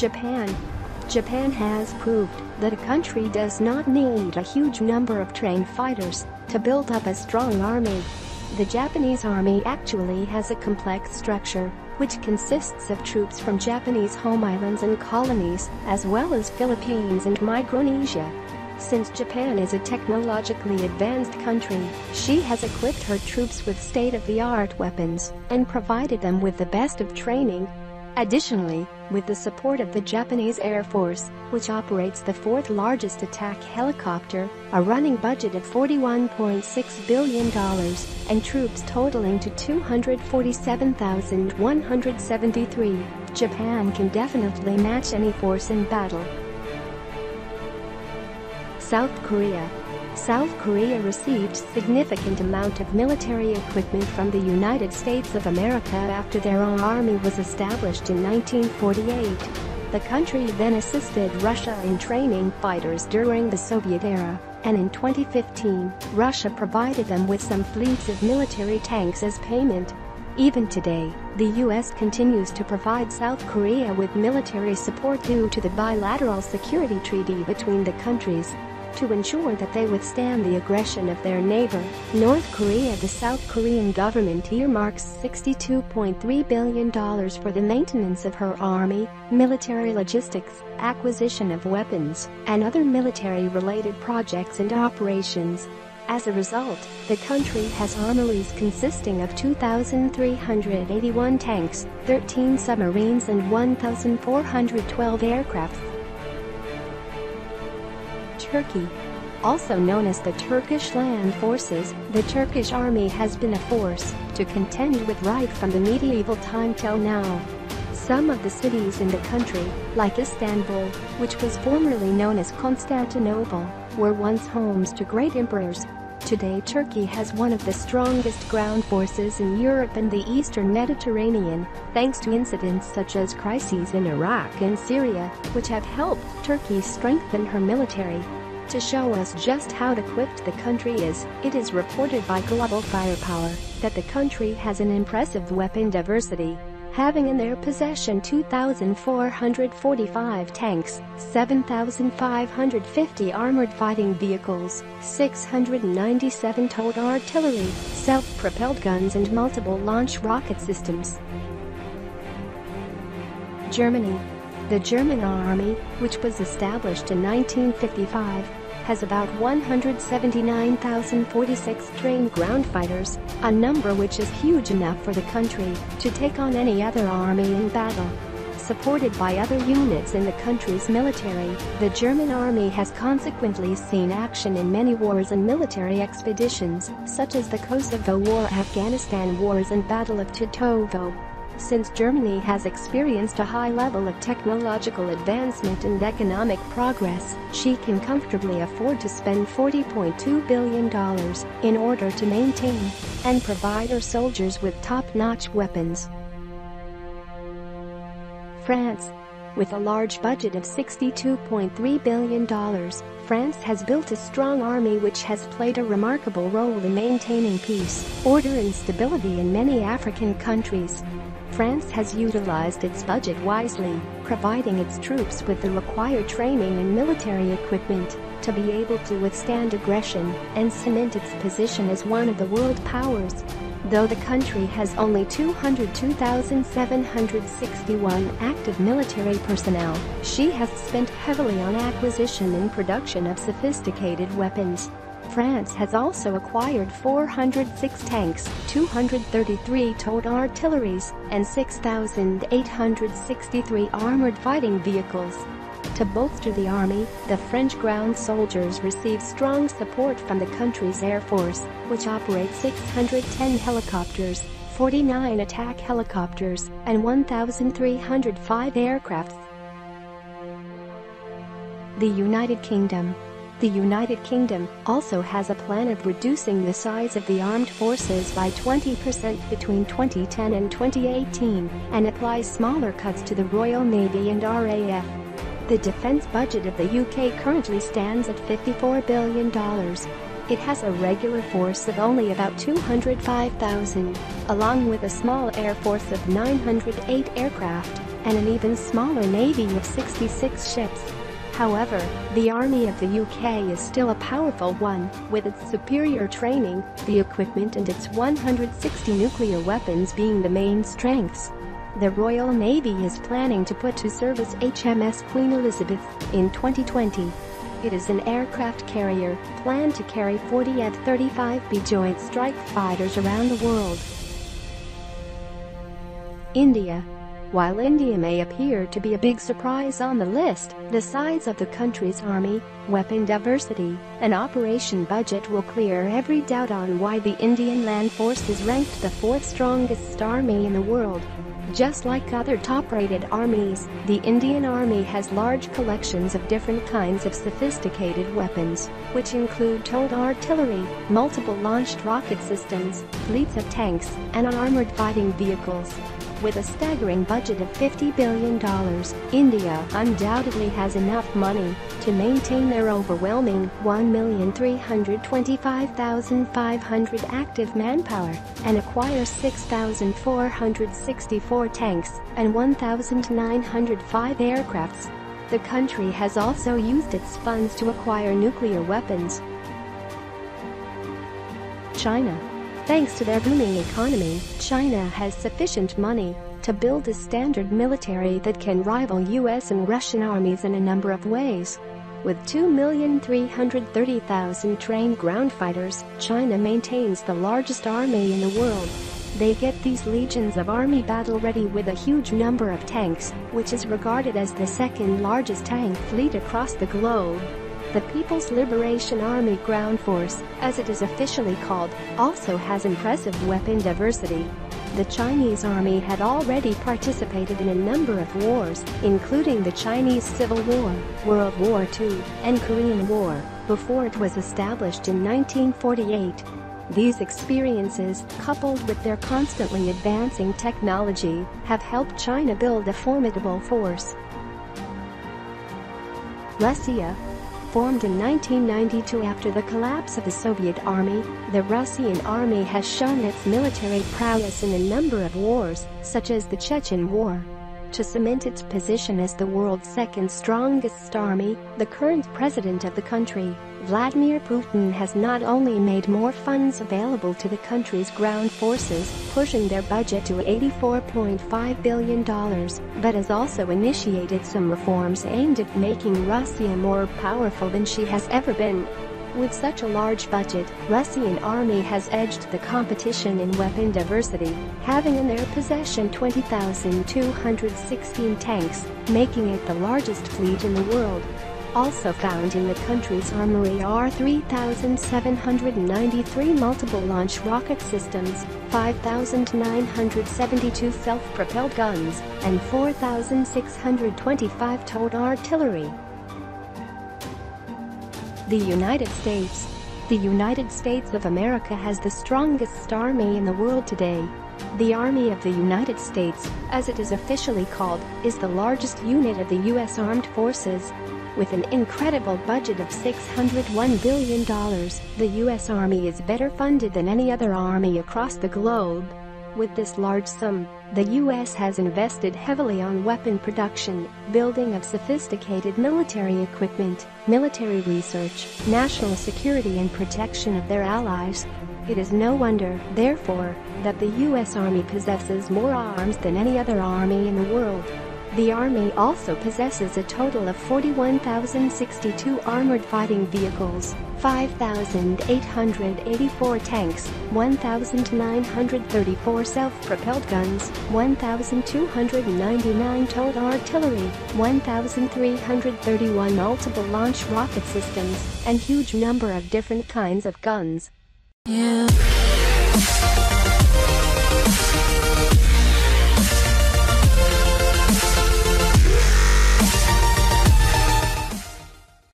Japan. Japan has proved that a country does not need a huge number of trained fighters to build up a strong army. The Japanese army actually has a complex structure, which consists of troops from Japanese home islands and colonies, as well as Philippines and Micronesia. Since Japan is a technologically advanced country, she has equipped her troops with state-of-the-art weapons and provided them with the best of training. Additionally, with the support of the Japanese Air Force, which operates the fourth-largest attack helicopter, a running budget of $41.6 billion, and troops totaling to 247,173, Japan can definitely match any force in battle. South Korea. South Korea received significant amount of military equipment from the United States of America after their own army was established in 1948. The country then assisted Russia in training fighters during the Soviet era, and in 2015, Russia provided them with some fleets of military tanks as payment. Even today, the U.S. continues to provide South Korea with military support due to the bilateral security treaty between the countries. To ensure that they withstand the aggression of their neighbor, North Korea, the South Korean government earmarks $62.3 billion for the maintenance of her army, military logistics, acquisition of weapons, and other military-related projects and operations. As a result, the country has armories consisting of 2,381 tanks, 13 submarines and 1,412 aircraft. Turkey. Also known as the Turkish Land Forces, the Turkish army has been a force to contend with right from the medieval time till now. Some of the cities in the country, like Istanbul, which was formerly known as Constantinople, were once homes to great emperors. Today Turkey has one of the strongest ground forces in Europe and the Eastern Mediterranean, thanks to incidents such as crises in Iraq and Syria, which have helped Turkey strengthen her military. To show us just how equipped the country is, it is reported by Global Firepower that the country has an impressive weapon diversity, having in their possession 2,445 tanks, 7,550 armored fighting vehicles, 697 towed artillery, self-propelled guns and multiple launch rocket systems. Germany. The German army, which was established in 1955, has about 179,046 trained ground fighters, a number which is huge enough for the country to take on any other army in battle. Supported by other units in the country's military, the German army has consequently seen action in many wars and military expeditions, such as the Kosovo War, Afghanistan wars and Battle of Tetovo. Since Germany has experienced a high level of technological advancement and economic progress, she can comfortably afford to spend $40.2 billion in order to maintain and provide her soldiers with top-notch weapons. France. With a large budget of $62.3 billion, France has built a strong army which has played a remarkable role in maintaining peace, order and stability in many African countries. France has utilized its budget wisely, providing its troops with the required training and military equipment to be able to withstand aggression and cement its position as one of the world powers. Though the country has only 202,761 active military personnel, she has spent heavily on acquisition and production of sophisticated weapons. France has also acquired 406 tanks, 233 towed artilleries, and 6,863 armored fighting vehicles. To bolster the army, the French ground soldiers receive strong support from the country's Air Force, which operates 610 helicopters, 49 attack helicopters, and 1,305 aircraft. The United Kingdom. The United Kingdom also has a plan of reducing the size of the armed forces by 20% between 2010 and 2018 and applies smaller cuts to the Royal Navy and RAF. The defence budget of the UK currently stands at $54 billion. It has a regular force of only about 205,000, along with a small air force of 908 aircraft and an even smaller navy of 66 ships. However, the Army of the UK is still a powerful one, with its superior training, the equipment and its 160 nuclear weapons being the main strengths. The Royal Navy is planning to put to service HMS Queen Elizabeth in 2020. It is an aircraft carrier, planned to carry 40 F-35B Joint Strike Fighters around the world. India. While India may appear to be a big surprise on the list, the size of the country's army, weapon diversity, and operation budget will clear every doubt on why the Indian Land Force is ranked the 4th strongest army in the world. Just like other top-rated armies, the Indian Army has large collections of different kinds of sophisticated weapons, which include towed artillery, multiple launched rocket systems, fleets of tanks, and armored fighting vehicles. With a staggering budget of $50 billion, India undoubtedly has enough money to maintain their overwhelming 1,325,500 active manpower and acquire 6,464 tanks and 1,905 aircrafts. The country has also used its funds to acquire nuclear weapons. China. Thanks to their booming economy, China has sufficient money to build a standard military that can rival US and Russian armies in a number of ways. With 2,330,000 trained ground fighters, China maintains the largest army in the world. They get these legions of army battle-ready with a huge number of tanks, which is regarded as the second largest tank fleet across the globe. The People's Liberation Army Ground Force, as it is officially called, also has impressive weapon diversity. The Chinese army had already participated in a number of wars, including the Chinese Civil War, World War II, and Korean War, before it was established in 1948. These experiences, coupled with their constantly advancing technology, have helped China build a formidable force. Russia. Formed in 1992 after the collapse of the Soviet Army, the Russian army has shown its military prowess in a number of wars, such as the Chechen War. To cement its position as the world's second strongest army, the current president of the country, Vladimir Putin, has not only made more funds available to the country's ground forces, pushing their budget to $84.5 billion, but has also initiated some reforms aimed at making Russia more powerful than she has ever been. With such a large budget, Russian army has edged the competition in weapon diversity, having in their possession 20,216 tanks, making it the largest fleet in the world. Also found in the country's armory are 3,793 multiple-launch rocket systems, 5,972 self-propelled guns, and 4,625 towed artillery. The United States. The United States of America has the strongest army in the world today. The Army of the United States, as it is officially called, is the largest unit of the U.S. Armed Forces. With an incredible budget of $601 billion, the U.S. Army is better funded than any other army across the globe. With this large sum, the U.S. has invested heavily on weapon production, building of sophisticated military equipment, military research, national security and protection of their allies. It is no wonder, therefore, that the U.S. Army possesses more arms than any other army in the world. The Army also possesses a total of 41,062 armored fighting vehicles, 5,884 tanks, 1,934 self-propelled guns, 1,299 towed artillery, 1,331 multiple-launch rocket systems, and huge number of different kinds of guns. Yeah.